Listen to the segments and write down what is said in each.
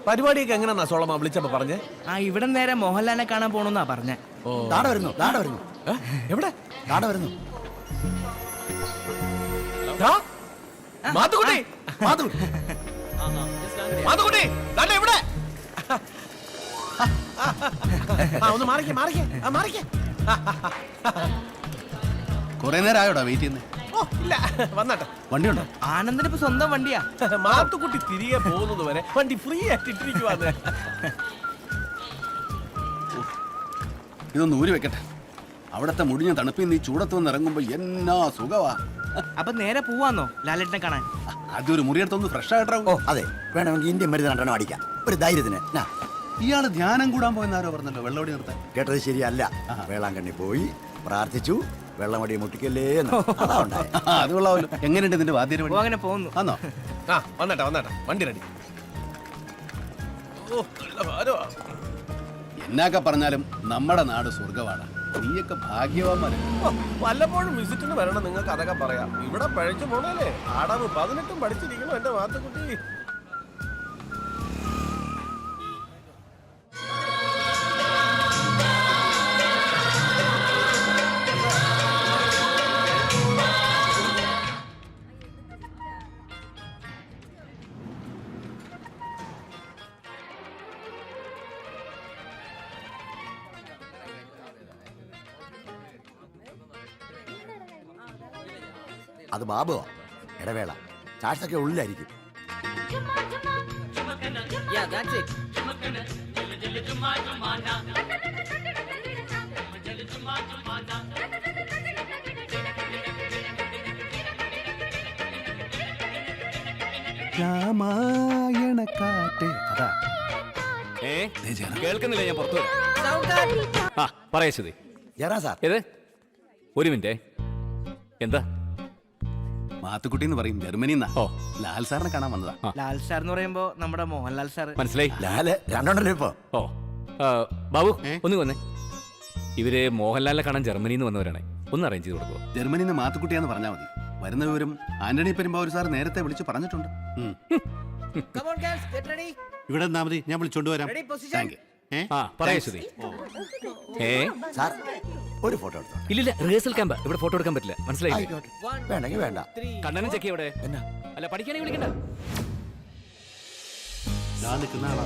പരിപാടിയൊക്കെ എങ്ങനെയാ സോളമ വിളിച്ചപ്പോ പറഞ്ഞേ? ആ ഇവിടെ നേരെ മോഹൻലാലിനെ കാണാൻ പോണെന്നാ പറഞ്ഞേ. വരുന്നു എവിടെ വരുന്നു മാത്തുക്കുട്ടി മാത്തുക്കുട്ടി എവിടെ? ഒന്ന് മാറിക്കേ മാറിക്കേ മാറിക്കേ. കൊറേ നേരം ആയോടാ വെയിറ്റ് ചെയ്യുന്നത്? ഓ ഇല്ല, വന്നാട്ടെ. വണ്ടിയുണ്ടോ? ആനന്ദിന് ഇപ്പൊ സ്വന്തം വണ്ടിയാ. മാത്തുക്കുട്ടി തിരികെ പോകുന്നത് വരെ വണ്ടി ഫ്രീ ആയിട്ട് ഇട്ടിരിക്കുവാന്ന്. ഇതൊന്ന് ഊരി വെക്കട്ടെ. അവിടത്തെ മുടിഞ്ഞ തണുപ്പിൽ നീ ചൂടത്ത് വന്ന് ഇറങ്ങുമ്പോ എന്നാ സുഖവാ. അപ്പൊ നേരെ പോവാന്നോ ലാലേട്ടനെ കാണാൻ? അതൊരു മുറിയെടുത്തൊന്ന് ഫ്രഷ് ആയിട്ടോ. ഓ അതെ, വേണമെങ്കിൽ ഇന്ത്യൻ മരുന്ന് രണ്ടെണ്ണം അടിക്കാം ഒരു ധൈര്യത്തിന്. ഇയാള് ധ്യാനം കൂടാൻ പോയെന്നാരോ പറഞ്ഞല്ലോ വെള്ളമടി നിർത്താൻ. കേട്ടത് ശരിയല്ല. വേളാങ്കണ്ണി പോയി പ്രാർത്ഥിച്ചു, വെള്ളമടി മുട്ടിക്കല്ലേ. അത് കൊള്ളാമല്ലോ. എങ്ങനെയുണ്ട് നിന്റെ വാദ്യം? അങ്ങനെ പോകുന്നു. ആന്നോ? വന്നാട്ടെ വന്നാട്ടെ, വണ്ടി റെഡി. ഓ നല്ല ഭാരമാ. എന്നൊക്കെ പറഞ്ഞാലും നമ്മുടെ നാട് സ്വർഗമാണ്. നീയൊക്കെ ഭാഗ്യവാന്മാരെ. വല്ലപ്പോഴും വിസിറ്റിന് വരണം. നിങ്ങൾക്ക് അതൊക്കെ പറയാം. ഇവിടെ പഴച്ചു പോണല്ലേ. അടവ് 18 പഠിച്ചിരിക്കണം എന്റെ മാത്തുക്കുട്ടി. അത് ബാബുവാ. ഇടവേള ചാഴ്സൊക്കെ ഉള്ളിലായിരിക്കും. രാമായണക്കാട്ടെ. അതാ കേൾക്കുന്നില്ല, ഞാൻ പുറത്തു പറയാ. ശ്രുതി സാർ ഏത്? ഒരു മിനിറ്റ്. എന്താ? മാത്തുക്കുട്ടി എന്ന് പറയും, ജർമ്മനിന്നാ. ഓ, ലാൽ സാറിനെ കാണാൻ വന്നതാ. ലാൽ സാർ എന്ന് പറയുമ്പോ നമ്മുടെ മോഹൻലാൽ സാർ. മനസ്സിലായി. ലാല് രണ്ടെണ്ണല്ലോ ഇപ്പൊ. ഓ ബാബു ഒന്ന് വന്നേ. ഇവര് മോഹൻലാലിനെ കാണാൻ ജർമ്മനിന്ന് വന്നവരാണ്. ഒന്ന് അറേഞ്ച് ചെയ്ത് കൊടുക്കുമോ? ജർമ്മനിന്ന് മാത്തുക്കുട്ടിയാന്ന് പറഞ്ഞാൽ മതി. വരുന്ന വിവരം ആന്റണി പെരുമ്പാവൂർ സാർ നേരത്തെ വിളിച്ച് പറഞ്ഞിട്ടുണ്ട്. ഇവിടെ നിന്നാ മതി, ഞാൻ വിളിച്ചോണ്ട് വരാം. പറയാ ശ്രുതി. സാർ ഒരു ഫോട്ടോ എടുത്തോ. ഇല്ലില്ല, റിഹേഴ്സൽ ക്യാമ്പ്. ഇവിടെ ഫോട്ടോ എടുക്കാൻ പറ്റില്ല. മനസ്സിലായി? വേണ്ടെങ്കിൽ വേണ്ട. കണ്ണനും ചെക്ക് എവിടെ? അല്ല പഠിക്കാനേ വിളിക്കണ്ട. ഞാൻ നിൽക്കുന്ന ആളാ.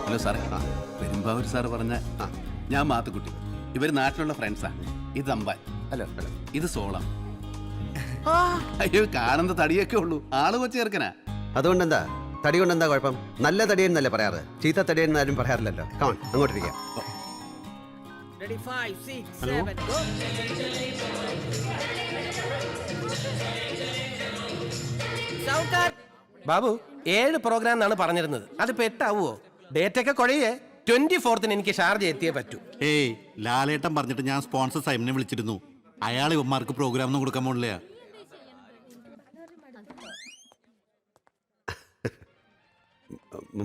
ഹലോ സാറേ, പെരുമ്പാവൂർ സാർ പറഞ്ഞ ഞാൻ മാത്തുക്കുട്ടി. ഇവര് നാട്ടിലുള്ള ഫ്രണ്ട്സാ. ഇത് അമ്പാൻ. Hello hello. ഇത് സോളം. അയ്യോ, കാണുന്ന തടിയൊക്കെ ഉള്ളൂ. ആള് കൊച്ചു ചേർക്കനാ. അതുകൊണ്ട് എന്താ? തടി കൊണ്ട് എന്താ കുഴപ്പം? നല്ല തടിയെന്നല്ലേ പറയാറ്, ചീത്ത തടിയെന്ന് ആരും പറയാറില്ലല്ലോ. കമോൺ, അങ്ങോട്ടിരിക്കാം. ബാബു 7 പ്രോഗ്രാം എന്നാണ് പറഞ്ഞിരുന്നത്. അത് പെട്ടാവോ? ഡേറ്റ് ഒക്കെ കുഴയേ. 24th എനിക്ക് ഷാർജ എത്തിയേ പറ്റൂ. ഏയ്, ലാലേട്ടൻ പറഞ്ഞിട്ട് ഞാൻ സ്പോൺസർ സൈമനെ വിളിച്ചിരുന്നു. അയാൾ ഇവന്മാർക്ക് പ്രോഗ്രാം ഒന്നും കൊടുക്കാൻ പോണില്ല.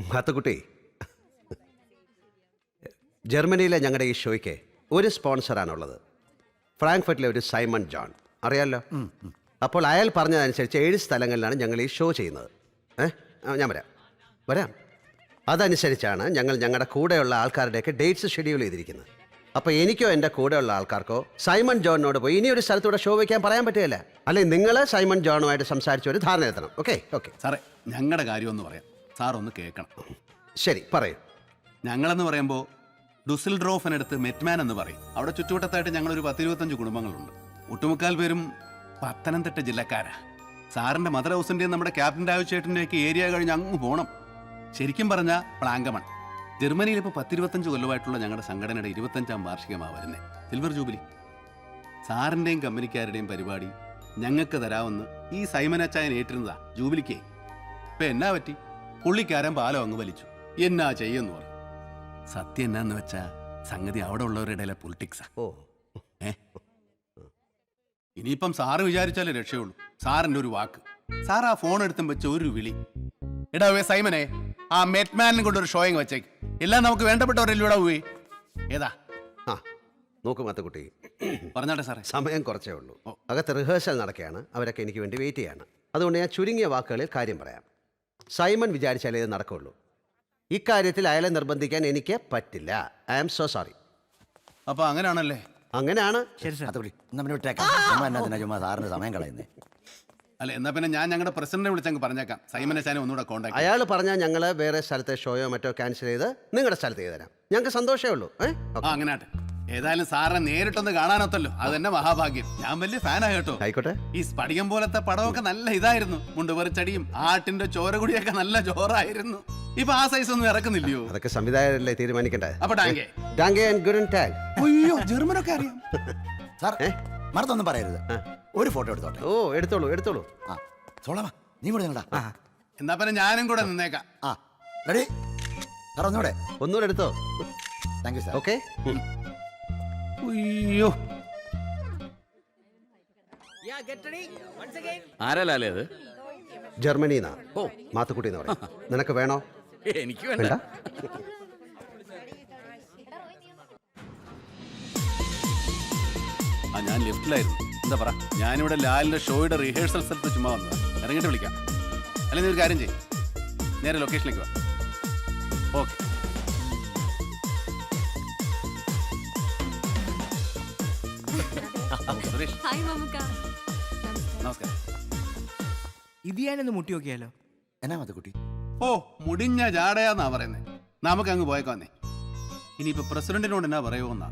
മാത്തുക്കുട്ടി, ജർമ്മനിയിലെ ഞങ്ങളുടെ ഈ ഷോയ്ക്ക് ഒരു സ്പോൺസറാണുള്ളത്. ഫ്രാങ്ക്ഫർട്ടിലെ ഒരു സൈമൺ ജോൺ, അറിയാമല്ലോ. അപ്പോൾ അയാൾ പറഞ്ഞതനുസരിച്ച് 7 സ്ഥലങ്ങളിലാണ് ഞങ്ങൾ ഈ ഷോ ചെയ്യുന്നത്. ഞാൻ വരാം. അതനുസരിച്ചാണ് ഞങ്ങൾ ഞങ്ങളുടെ കൂടെയുള്ള ആൾക്കാരുടെയൊക്കെ ഡേറ്റ്സ് ഷെഡ്യൂൾ ചെയ്തിരിക്കുന്നത്. അപ്പോൾ എനിക്കോ എൻ്റെ കൂടെയുള്ള ആൾക്കാർക്കോ സൈമൺ ജോണിനോട് പോയി ഇനി ഒരു സ്ഥലത്തൂടെ ഷോ വയ്ക്കാൻ പറയാൻ പറ്റുകയില്ല. അല്ലെങ്കിൽ നിങ്ങൾ സൈമൺ ജോണുമായിട്ട് സംസാരിച്ച് ഒരു ധാരണ എത്തണം. ഓക്കെ. സാറേ, ഞങ്ങളുടെ കാര്യം ഒന്ന് പറയാം. സാർ ഒന്ന് കേൾക്കണം. ശരി, പറയൂ. ഞങ്ങളെന്ന് പറയുമ്പോൾ ഡുസിൽഡ്രോഫിനടുത്ത് മെറ്റ്മാൻ എന്ന് പറയും. അവിടെ ചുറ്റുവട്ടത്തായിട്ട് ഞങ്ങളൊരു 10-25 കുടുംബങ്ങളുണ്ട്. ഒട്ടുമുക്കാൽ പേരും പത്തനംതിട്ട ജില്ലക്കാരാ. സാറിൻ്റെ മദർ ഹൗസിൻ്റെയും നമ്മുടെ ക്യാപ്റ്റൻ രാജുചേട്ടൻ്റെയൊക്കെ ഏരിയ കഴിഞ്ഞ് അങ്ങ് പോകണം. ശരിക്കും പറഞ്ഞാൽ പ്ലാങ്കമൺ. ജർമ്മനിയിൽ ഇപ്പോൾ 10-25 കൊല്ലമായിട്ടുള്ള ഞങ്ങളുടെ സംഘടനയുടെ 25ാം വാർഷികമാണ് വരുന്നത്. Silver jubilee. സാറിൻ്റെയും കമ്പനിക്കാരുടെയും പരിപാടി ഞങ്ങൾക്ക് തരാമെന്ന് ഈ സൈമൻ അച്ചായൻ ഏറ്റിരുന്നതാ ജൂബിലിക്ക്. ഇപ്പം എന്നാ പറ്റി? പുള്ളിക്കാരൻ പാലം അങ്ങ് വലിച്ചു. എന്നാ ചെയ്യുമെന്ന് പറഞ്ഞു. സത്യം എന്നാന്ന് വെച്ചാ സംഗതി അവിടെ ഉള്ളവരുടെ ഇടയിലെ പൊളിറ്റിക്സാ. ഇനിയിപ്പം സാറ് വിചാരിച്ചാലേ രക്ഷയുള്ളൂ. സാറിൻ്റെ ഒരു വാക്ക്. സാർ ആ ഫോൺ എടുത്തും വെച്ച ഒരു വിളി, എടാ സൈമനെ, ആ മെറ്റ്മാനും കൊണ്ട് ഒരു ഷോയിങ് വെച്ചേക്ക്. എല്ലാം നമുക്ക് വേണ്ടപ്പെട്ടവരെല്ലാം പോയി. ഏതാ? നോക്കൂ മാത്തുക്കുട്ടി, പറഞ്ഞാട്ടെ സാറേ. സമയം കുറച്ചേ ഉള്ളൂ. അകത്ത് റിഹേഴ്സൽ നടക്കുകയാണ്. അവരൊക്കെ എനിക്ക് വേണ്ടി വെയിറ്റ് ചെയ്യാണ്. അതുകൊണ്ട് ഞാൻ ചുരുങ്ങിയ വാക്കുകളിൽ കാര്യം പറയാം. സൈമൺ വിചാരിച്ചാലേ ഇത് നടക്കുള്ളൂ. ഇക്കാര്യത്തിൽ അയാളെ നിർബന്ധിക്കാൻ എനിക്ക് പറ്റില്ല. I am so sorry. അപ്പൊ അങ്ങനെയാണല്ലേ? അങ്ങനെയാണ്. ശരി സാർ. അത് വിളി നമ്മൾ വിട്ടേക്കാം. നമ്മൾ എന്നാ ഇതിനാ ചുമ്മാ സാറിന് സമയം കളയുന്നേ. അല്ല എന്നാ പിന്നെ ഞാൻ ഞങ്ങളുടെ പ്രസിഡന്റിനെ വിളിച്ചങ്ങ് പറഞ്ഞേക്കാം. സൈമൻ അച്ഛനെ ഒന്നുകൂടെ കോൺടാക്ട്. അയാൾ പറഞ്ഞാൽ ഞങ്ങൾ വേറെ സ്ഥലത്തെ ഷോയോ മറ്റോ ക്യാൻസൽ ചെയ്ത് നിങ്ങളുടെ സ്ഥലത്ത് ചെയ്ത് തരാം. ഞങ്ങൾക്ക് സന്തോഷമേ ഉള്ളൂ. അങ്ങനെ ആട്ടെ. ഏതായാലും സാറിനെ നേരിട്ടൊന്ന് കാണാനൊത്തല്ലോ, അത് തന്നെ മഹാഭാഗ്യം. ഞാൻ വലിയ ഫാനാ കേട്ടോ. ആയിക്കോട്ടെ. ഈ സ്പടികം പോലത്തെ പടമൊക്കെ നല്ല ഇതായിരുന്നു. മുണ്ടുപറിച്ചടിയും ആട്ടിന്റെ ചോരകുടിയൊക്കെ നല്ല ജോറായിരുന്നു. ഇപ്പൊ ആ സൈസ് ഒന്നും ഇറക്കുന്നില്ലയോ? അതൊക്കെ സംവിധായകരല്ലേ തീരുമാനിക്കണ്ടേ. അപ്പൊ ടാങ്കേ ടാങ്ക് ആൻഡ് ഗുഡ് ആൻഡ് ടാഗ്. അയ്യോ ജർമ്മനൊക്കെ അറിയാം. സാർ മറന്നൊന്നും പറയരുത്. ഒരു ഫോട്ടോ എടുത്തോട്ടെ. ഓ എടുത്തോളൂ എടുത്തോളൂ. ആ സോളാ നീ കൂടെ നിങ്ങളാ. എന്നാ പിന്നെ ഞാനും കൂടെ നിന്നേക്കാം. ആ റെഡി സാർ ഒന്നുകൂടെ. ഒന്നുകൂടെ എടുത്തോ. Thank you sir. ഓക്കെ. അയ്യോ ആരാ ലാലേ അത്? ജർമ്മനിന്നാ. മാത്തുക്കുട്ടി എന്ന് പറയും. നിനക്ക് വേണോ? എനിക്ക് വേണ്ട. ആ ഞാൻ ലിഫ്റ്റിലായിരുന്നു. എന്താ പറ, ഞാനിവിടെ ലാലിന്റെ ഷോയുടെ റിഹേഴ്സൽ സ്ഥലത്ത് ചുമ്മാ വന്നതാ. ഇറങ്ങിയിട്ട് വിളിക്കാം. അല്ലെങ്കിൽ നീ ഒരു കാര്യം ചെയ്യും, നേരെ ലൊക്കേഷനിലേക്ക് വാ. ഓക്കെ. സുരേഷ് ഹായ് മമ്മുക്ക. നമസ്കാരം. ഇത് ഞാനൊന്ന് മുട്ടി നോക്കിയാലോ? എന്നാ മതി കുട്ടി. ഓ മുടിഞ്ഞ ജാടയാന്നാ പറയുന്നേ. നമുക്ക് അങ്ങ് പോയേക്കാന്നേ. ഇനിയിപ്പോ പ്രസിഡന്റിനോട് എന്നാ പറയുമെന്നാ.